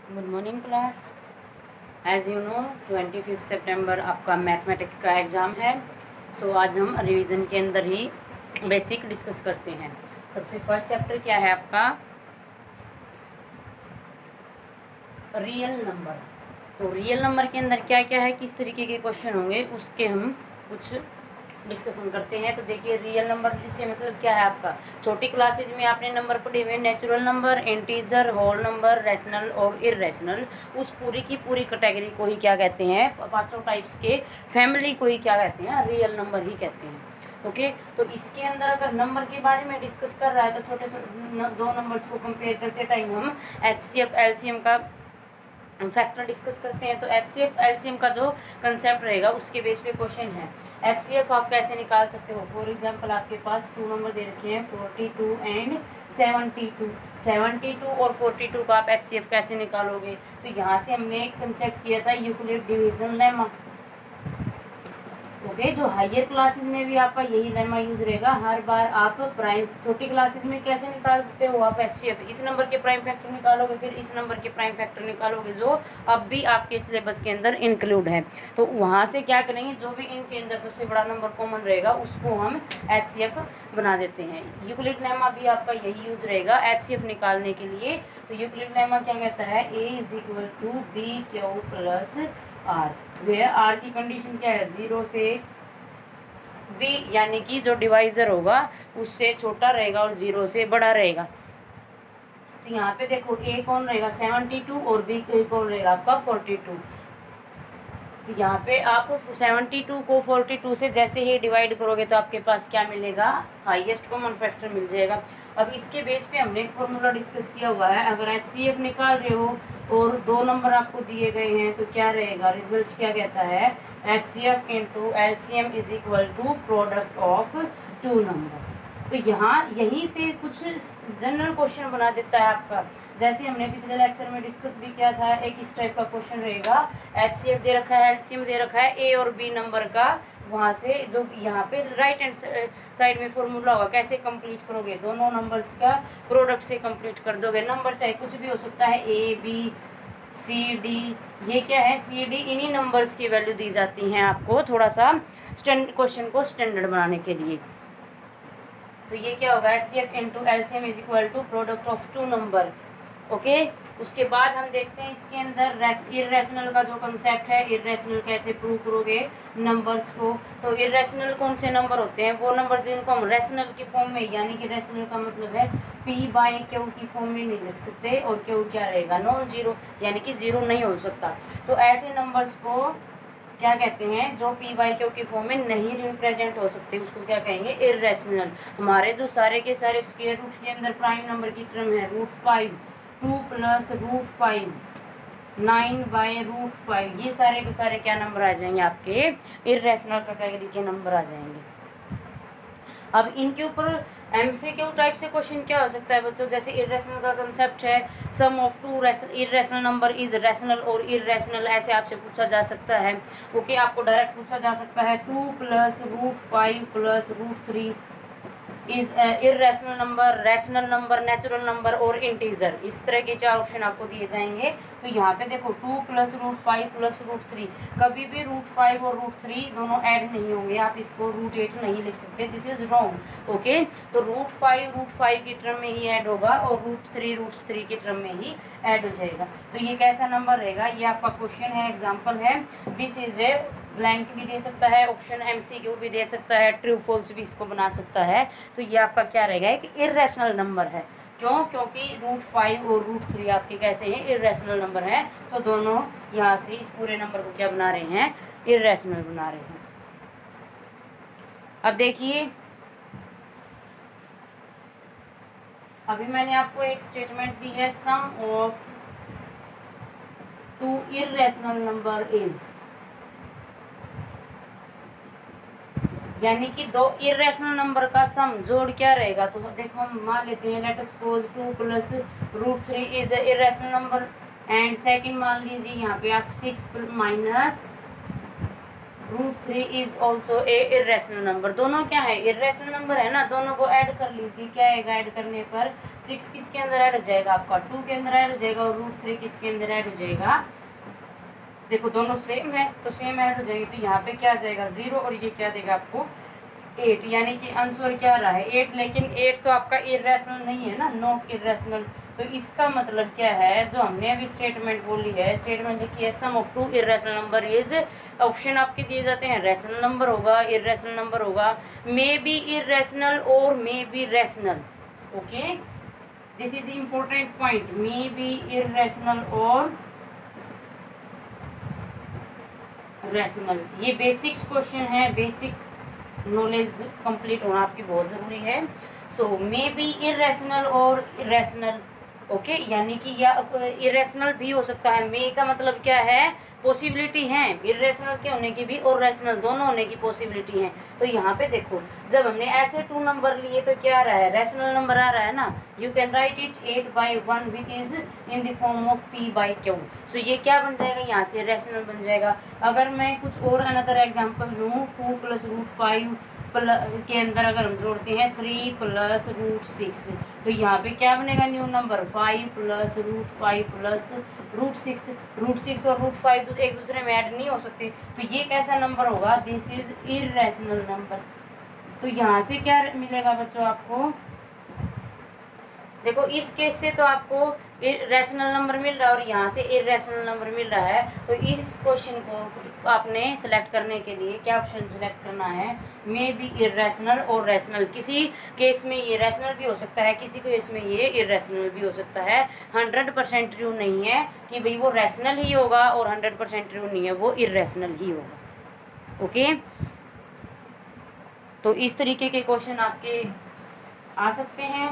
Good morning class. As you know 25 सितंबर आपका mathematics का एग्ज़ाम है। सो आज हम रिवीजन के अंदर ही बेसिक डिस्कस करते हैं। सबसे फर्स्ट चैप्टर क्या है आपका? Real number. तो रियल नंबर के अंदर क्या क्या है, किस तरीके के क्वेश्चन होंगे, उसके हम कुछ डिस्कशन करते हैं। तो देखिए, रियल नंबर इससे मतलब क्या है आपका? छोटी क्लासेज में आपने नंबर पढ़े हुए natural number, integer, whole number, rational और इररेशनल। उस पूरी की पूरी कैटेगरी को ही क्या कहते हैं, पांचों टाइप्स के फैमिली को ही क्या कहते हैं, रियल नंबर ही कहते हैं। ओके तो इसके अंदर अगर नंबर के बारे में डिस्कस कर रहा है तो छोटे छोटे दो नंबर्स को कंपेयर करते टाइम हम HCF LCM का फैक्टर डिस्कस करते हैं। तो HCF LCM का जो कंसेप्ट रहेगा उसके बेस पे क्वेश्चन है। HCF आप कैसे निकाल सकते हो? फॉर एग्जांपल आपके पास 2 नंबर दे रखे हैं 42 एंड 72 और 42 का आप HCF कैसे निकालोगे? तो यहाँ से हमने एक कंसेप्ट किया था यूक्लिड डिवीजन लेमा। ओके जो हायर क्लासेस में भी आपका यही लेमा यूज रहेगा। हर बार आप प्राइम छोटी क्लासेस में कैसे निकालते हो आप HCF, इस नंबर के प्राइम फैक्टर निकालोगे, फिर इस नंबर के प्राइम फैक्टर निकालोगे, जो अब भी आपके सिलेबस के अंदर इंक्लूड है। तो वहाँ से क्या करेंगे, जो भी इनके अंदर सबसे बड़ा नंबर कॉमन रहेगा उसको हम HCF बना देते हैं। यूक्लिड लेमा भी आपका यही यूज रहेगा HCF निकालने के लिए। तो यूक्लिड लेमा क्या कहता है? A = BQ + R, where R की कंडीशन क्या है? 0 से B, यानी कि जो डिवाइजर होगा उससे छोटा रहेगा और 0 से बड़ा रहेगा। तो यहाँ पे देखो A कौन रहेगा? 72 और B कौन रहेगा? आपका 42। तो यहाँ पे आप 72 को 42 से जैसे ही डिवाइड करोगे तो आपके पास क्या मिलेगा? हाईएस्ट कॉमन फैक्टर मिल जाएगा। अब इसके बेस पे हमने एक फॉर्मूला डिस्कस किया हुआ है। अगर HCF निकाल रहे हो और 2 नंबर आपको दिए गए हैं तो क्या रहेगा? रिजल्ट क्या कहता है? HCF × LCM = product of 2 number. तो यहाँ यहीं से कुछ जनरल क्वेश्चन बना देता है आपका। जैसे हमने पिछले लेक्चर में डिस्कस भी किया था, एक इस टाइप का क्वेश्चन रहेगा। HCF दे रखा है, LCM दे रखा है A और B नंबर का, वहाँ से जो यहाँ पे राइट हैंड साइड में फॉर्मूला होगा, कैसे कंप्लीट करोगे? दोनों नंबर्स का प्रोडक्ट से कंप्लीट कर दोगे। नंबर चाहे कुछ भी हो सकता है, A B C D, ये क्या है? C D, इन्हीं नंबर्स की वैल्यू दी जाती हैं आपको, थोड़ा सा क्वेश्चन को स्टैंडर्ड बनाने के लिए। तो ये क्या होगा? HCF × LCM = product of 2 number. Okay उसके बाद हम देखते हैं इसके अंदर इररेशनल का जो कंसेप्ट है, इररेशनल कैसे प्रूव करोगे नंबर्स को? तो इररेशनल कौन से नंबर होते हैं? वो नंबर जिनको हम रेशनल की फॉर्म में, यानी कि रेशनल का मतलब है P/Q की फॉर्म में नहीं लिख सकते, और Q क्या रहेगा? नॉन जीरो, यानी कि जीरो नहीं हो सकता। तो ऐसे नंबर्स को क्या कहते हैं? जो P/Q की फॉर्म में नहीं रिप्रेजेंट हो सकते उसको क्या कहेंगे? इररेशनल। हमारे जो सारे के सारे स्क्वायर रूट के अंदर प्राइम नंबर की टर्म है √5, 2 + √5, 9/√5, ये सारे के सारे क्या नंबर आ जाएंगे? आपके इररेशनल कैटेगरी के नंबर आ जाएंगे। अब इनके ऊपर MCQ टाइप से क्वेश्चन क्या हो सकता है बच्चों? जैसे इररेशनल का कंसेप्ट है, sum of 2 irrational number is rational और इररेशनल, ऐसे आपसे पूछा जा सकता है। ओके आपको डायरेक्ट पूछा जा सकता है 2 + √5 + √3 is irrational number, rational number, natural number और इंटीजर। इस तरह के 4 ऑप्शन आपको दिए जाएंगे। तो यहाँ पे देखो 2 + √5 + √3, कभी भी √5 और √3 दोनों ऐड नहीं होंगे, आप इसको √8 नहीं लिख सकते, दिस इज रॉन्ग। ओके तो √5 की टर्म में ही ऐड होगा और √3 की टर्म में ही ऐड हो जाएगा। तो ये कैसा नंबर रहेगा? ये आपका क्वेश्चन है, एग्जाम्पल है। दिस इज ए ब्लैंक भी दे सकता है ऑप्शन, MCQ भी दे सकता है, ट्रू फॉल्स भी इसको बना सकता है। तो ये आपका क्या रहेगा? एक इररेशनल नंबर है। क्यों? क्योंकि √5 और √3 आपके कैसे हैं? इररेशनल नंबर हैं। तो दोनों यहाँ से इस पूरे नंबर को क्या बना रहे हैं? इररेशनल बना रहे हैं। अब देखिए, अभी मैंने आपको एक स्टेटमेंट दी है, sum of 2 irrational number is, यानी कि 2 इररेशनल नंबर का सम जोड़ क्या रहेगा? तो देखो हम मान लेते हैं, let us suppose 2 + √3 is a irrational number, and second मान लीजिए यहाँ पे आप 6 - √3 is also a irrational number. दोनों क्या है, इर्रेशनल नंबर है ना, दोनों को ऐड कर लीजिए। क्या आएगा ऐड करने पर, 6 किसके अंदर ऐड हो जाएगा आपका, 2 के अंदर ऐड हो जाएगा, और √3 किसके अंदर ऐड हो जाएगा, देखो दोनों सेम है तो सेम ऐड हो जाएगी। तो यहाँ पे क्या आ जाएगा 0, और ये क्या देगा आपको 8, यानी कि आंसर क्या रहा है 8। लेकिन 8 तो आपका इर्रेशनल नहीं है ना, नॉट इर्रेशनल। तो इसका मतलब क्या है, जो हमने अभी स्टेटमेंट बोली है, स्टेटमेंट लिखी है, sum of 2 irrational number is, option आपके दिए जाते हैं, रैशनल नंबर होगा, इर्रेशनल नंबर होगा, मे बी इर्रेशनल और may be rational. Okay, this is important point, may be irrational और रैशनल। ये बेसिक्स क्वेश्चन है, बेसिक नॉलेज कंप्लीट होना आपकी बहुत ज़रूरी है। सो मे बी इर्रेशनल और रैशनल। ओके, यानी कि या इरेशनल भी हो सकता है। मे का मतलब क्या है, पॉसिबिलिटी है, इरेशनल के होने की भी और रैशनल दोनों होने की पॉसिबिलिटी है। तो यहाँ पे देखो, जब हमने ऐसे 2 नंबर लिए तो क्या आ रहा है, रैशनल नंबर आ रहा है ना। You can write it 8/1 which is in the form of p/q। सो ये क्या बन जाएगा, यहाँ से रैशनल बन जाएगा। अगर मैं कुछ और अनदर एग्जाम्पल लूँ, 2 + √5 के अंदर अगर हम जोड़ते हैं 3 + √6, तो यहाँ पे क्या बनेगा न्यू नंबर, 5 + √5 + √6। √6 और √5 तो एक दूसरे में ऐड नहीं हो सकते, तो ये कैसा नंबर होगा, दिस इज इर्रेशनल नंबर। तो यहाँ से क्या मिलेगा बच्चों आपको, देखो इस केस से तो आपको रैशनल नंबर मिल रहा है और यहाँ से इर्रेशनल नंबर मिल रहा है। तो इस क्वेश्चन को आपने सेलेक्ट करने के लिए क्या ऑप्शन सेलेक्ट करना है, मे बी इर्रेशनल और रैशनल। किसी केस में ये रैशनल भी हो सकता है, किसी केस में ये इर्रेशनल भी हो सकता है। 100% ट्रू नहीं है कि भाई वो रैशनल ही होगा, और 100% ट्रू नहीं है वो इर्रेशनल ही होगा। ओके, तो इस तरीके के क्वेश्चन आपके आ सकते हैं।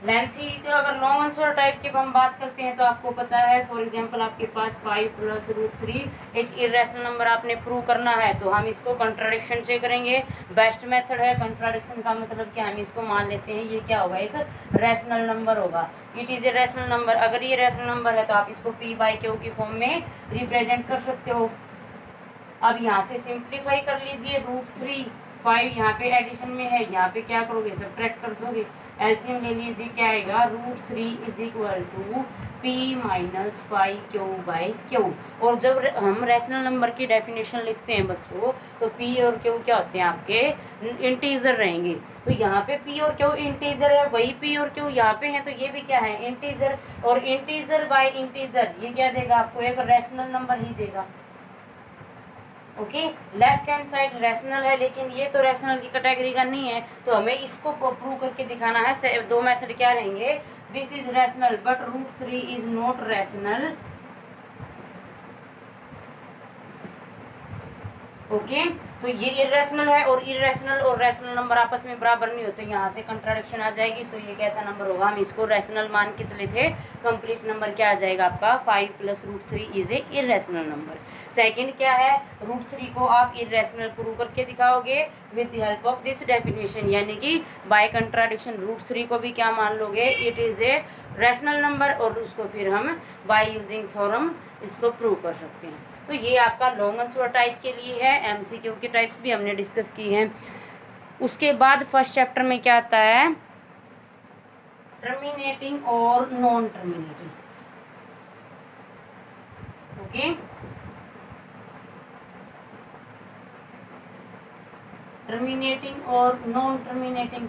लेंथी तो अगर लॉन्ग आंसर टाइप की हम बात करते हैं तो आपको पता है, फॉर एग्जांपल आपके पास 5 + √3 एक इरेशनल नंबर आपने प्रूव करना है, तो हम इसको कंट्राडिक्शन से करेंगे। बेस्ट मेथड है कंट्राडिक्शन का, मतलब क्या, हम इसको मान लेते हैं ये क्या होगा, एक रैशनल नंबर होगा। It is a rational number. अगर ये रैशनल नंबर है तो आप इसको p/q की फॉर्म में रिप्रेजेंट कर सकते हो। अब यहाँ से सिंप्लीफाई कर लीजिए, √3, 5 यहाँ पे एडिशन में है, यहाँ पे क्या करोगे, सब्ट्रैक्ट कर दोगे, एलसीएम ले लीजिए, क्या आएगा, √3 = p-5q/q। और जब हम रैशनल नंबर की डेफिनेशन लिखते हैं बच्चों, तो p और q क्या होते हैं, आपके इंटीजर रहेंगे। तो यहाँ पे p और q इंटीजर है, वही p और q यहाँ पे है, तो ये भी क्या है, इंटीजर। और इंटीजर बाय इंटीजर ये क्या देगा आपको, एक रैशनल नंबर ही देगा। Okay, left hand side rational है, लेकिन ये तो रैशनल की कैटेगरी का नहीं है, तो हमें इसको प्रूव करके दिखाना है। 2 मेथड क्या रहेंगे, this is rational but √3 is not rational. Okay, तो ये इरेशनल है, और इरेशनल और रैशनल नंबर आपस में बराबर नहीं होते, यहाँ से कंट्राडिक्शन आ जाएगी। सो ये कैसा नंबर होगा, हम इसको रैशनल मान के चले थे, कंप्लीट नंबर क्या आ जाएगा आपका, 5 + √3 is a irrational number. Second क्या है, √3 को आप इरेशनल प्रूव करके दिखाओगे with the help of this definition, यानी कि बाय कंट्राडिक्शन √3 को भी क्या मान लोगे, it is a rational number, और उसको फिर हम बाय यूजिंग थ्योरम इसको प्रूव कर सकते हैं। तो ये आपका लॉन्ग आंसर टाइप के लिए है। एमसीक्यू की टाइप्स भी हमने डिस्कस की हैं। उसके बाद फर्स्ट चैप्टर में क्या आता है, टर्मिनेटिंग और नॉन टर्मिनेटिंग। ओके, टर्मिनेटिंग और नॉन टर्मिनेटिंग,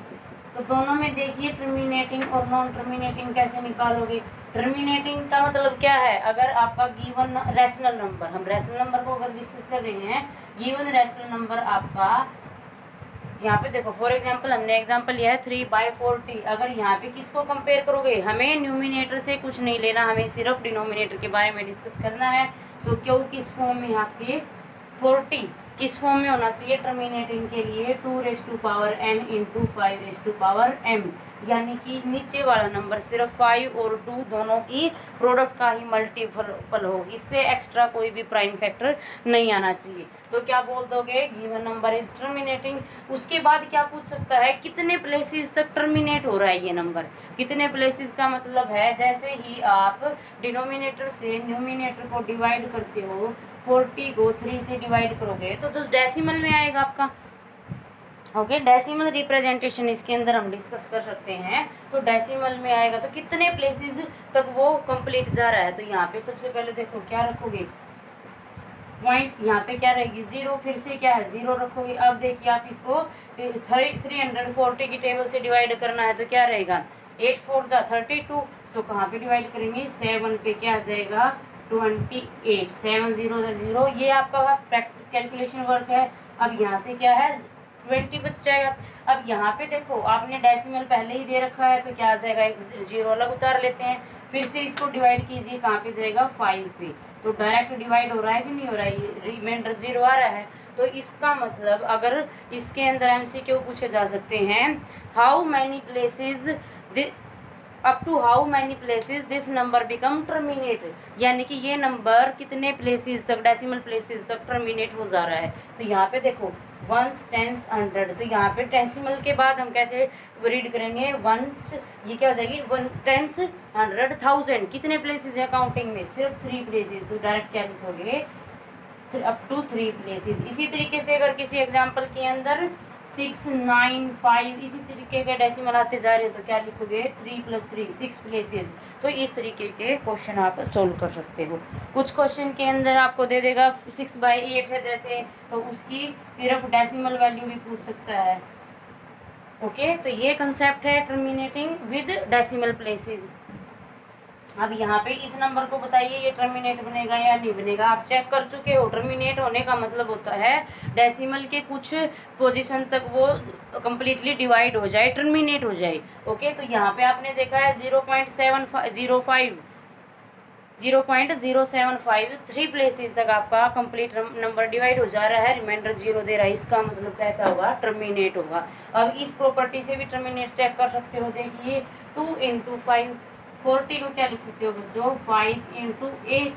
तो दोनों में देखिए टर्मिनेटिंग और नॉन टर्मिनेटिंग कैसे निकालोगे। टर्मिनेटिंग का मतलब क्या है, अगर आपका गिवन रैशनल नंबर, हम रैशनल नंबर को अगर डिस्कस कर रहे हैं, गिवन रैशनल नंबर आपका, यहाँ पे देखो फॉर एग्जांपल हमने एग्जांपल लिया है 3/40। अगर यहाँ पे किसको कंपेयर करोगे, हमें न्यूमिनेटर से कुछ नहीं लेना, हमें सिर्फ डिनोमिनेटर के बारे में डिस्कस करना है। सो क्यों किस फॉर्म में, आपके 40 किस फॉर्म में होना चाहिए टर्मिनेटिंग के लिए, 2n × 5m, यानी कि नीचे वाला नंबर सिर्फ 5 और 2 दोनों की प्रोडक्ट का ही मल्टीपल हो, इससे एक्स्ट्रा कोई भी प्राइम फैक्टर नहीं आना चाहिए। तो क्या बोल दोगे, गिवन नंबर इज टर्मिनेटिंग। उसके बाद क्या पूछ सकता है, कितने प्लेसेस तक टर्मिनेट हो रहा है ये नंबर। कितने प्लेसेस का मतलब है, जैसे ही आप डिनोमिनेटर से न्यूमिनेटर को डिवाइड करते हो, 40 को 3 से डिवाइड करोगे तो जो डेसिमल में आएगा आपका, ओके, डेसिमल रिप्रेजेंटेशन इसके अंदर हम डिस्कस कर सकते हैं। तो डेसिमल में आएगा तो कितने प्लेसेस तक वो कंप्लीट जा रहा है। तो यहाँ पे सबसे पहले देखो क्या रखोगे, पॉइंट यहाँ पे क्या रहेगी 0, फिर से क्या है 0 रखोगे। अब देखिए आप इसको 340 की टेबल से डिवाइड करना है तो क्या रहेगा 8 4 जा 32। सो कहाँ पे डिवाइड करेंगे, 7 पे क्या आ जाएगा 28, 7 0 जा 0। ये आपका कैलकुलेशन वर्क है। अब यहाँ से क्या है 20 बच जाएगा। अब यहाँ पे देखो आपने डेसिमल पहले ही दे रखा है तो क्या आ जाएगा, एक 0 अलग उतार लेते हैं, फिर से इसको डिवाइड कीजिए, कहाँ पे जाएगा 5 पे। तो डायरेक्ट डिवाइड हो रहा है कि नहीं हो रहा है, रिमाइंडर 0 आ रहा है। तो इसका मतलब अगर इसके अंदर MCQ पूछे जा सकते हैं, how many places up to how many places this number become terminate, यानी कि ये नंबर कितने प्लेसेस तक, डेसिमल प्लेसेस तक टर्मिनेट हो जा रहा है। तो यहाँ पे देखो 1s 10s 100, तो यहाँ पे डेसिमल के बाद हम कैसे रीड करेंगे, 1s ये क्या हो जाएगी 1 10th 100 1000, कितने प्लेसेस है काउंटिंग में, सिर्फ 3 प्लेसेस। तो डायरेक्ट क्या लिखोगे अप टू 3 प्लेसेस। इसी तरीके से अगर किसी एग्जाम्पल के अंदर 6 9 5 इसी तरीके के डेसिमल आते जा रहे हो तो क्या लिखोगे 3 + 3 6 प्लेसेस। तो इस तरीके के क्वेश्चन आप सोल्व कर सकते हो। कुछ क्वेश्चन के अंदर आपको दे देगा 6/8 है जैसे, तो उसकी सिर्फ डेसिमल वैल्यू भी पूछ सकता है। ओके, तो ये कंसेप्ट है टर्मिनेटिंग विद डेसिमल प्लेसेस। अब यहाँ पे इस नंबर को बताइए ये टर्मिनेट बनेगा या नहीं बनेगा। आप चेक कर चुके हो, टर्मिनेट होने का मतलब होता है डेसिमल के कुछ पोजीशन तक वो कंप्लीटली डिवाइड हो जाए, टर्मिनेट हो जाए। ओके, तो यहाँ पे आपने देखा है 0.075 3 प्लेसेस तक आपका कंप्लीट नंबर डिवाइड हो जा रहा है, रिमाइंडर 0 दे रहा है। इसका मतलब कैसा होगा, टर्मिनेट होगा। अब इस प्रॉपर्टी से भी टर्मिनेट चेक कर सकते हो। देखिए 2 × 5 40 को क्या लिख सकते हो बच्चों 5 × 8,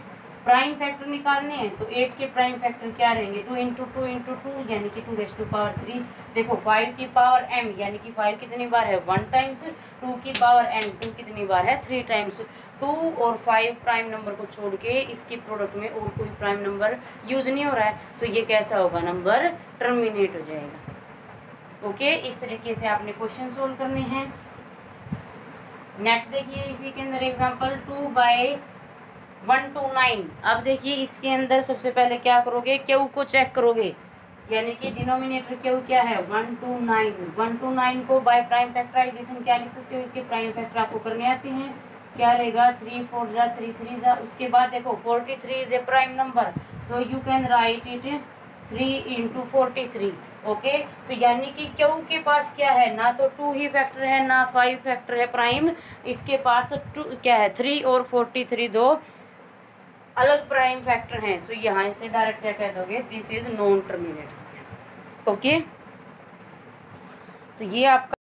प्राइम फैक्टर निकालने हैं तो 8 के प्राइम फैक्टर क्या रहेंगे 2 × 2 × 2 यानी कि 2⁻3। देखो 5 की पावर m यानी कि 5 कितनी बार है 1 टाइम्स, 2 की पावर n 2 कितनी बार है 3 टाइम्स। 2 और 5 प्राइम नंबर को छोड़ के इसकी प्रोडक्ट में और कोई प्राइम नंबर यूज नहीं हो रहा है। सो ये कैसा होगा, नंबर टर्मिनेट हो जाएगा। ओके, इस तरीके से आपने क्वेश्चन सोल्व करने हैं। नेक्स्ट देखिए इसी के अंदर एग्जांपल 2/1 to 9। अब देखिए इसके अंदर सबसे पहले क्या करोगे, क्यू को चेक करोगे, यानी कि डिनोमिनेटर क्यू क्या है 1 to 9। 1 to 9 को बाय प्राइम फैक्टराइजेशन क्या लिख सकते हो, इसके प्राइम फैक्टर आपको करने आते हैं। क्या रहेगा 3 4 जा 3 3 जा। उसके बाद देखो 43 is a prime number, so you can write it 3 × 43। Okay, तो यानी कि क्यू के पास क्या है, ना तो 2 ही फैक्टर है ना 5 फैक्टर है प्राइम, इसके पास 2 क्या है 3 और 43 दो अलग प्राइम फैक्टर हैं। सो यहाँ से डायरेक्ट क्या कह दोगे, this is non terminate. Okay, तो ये आपका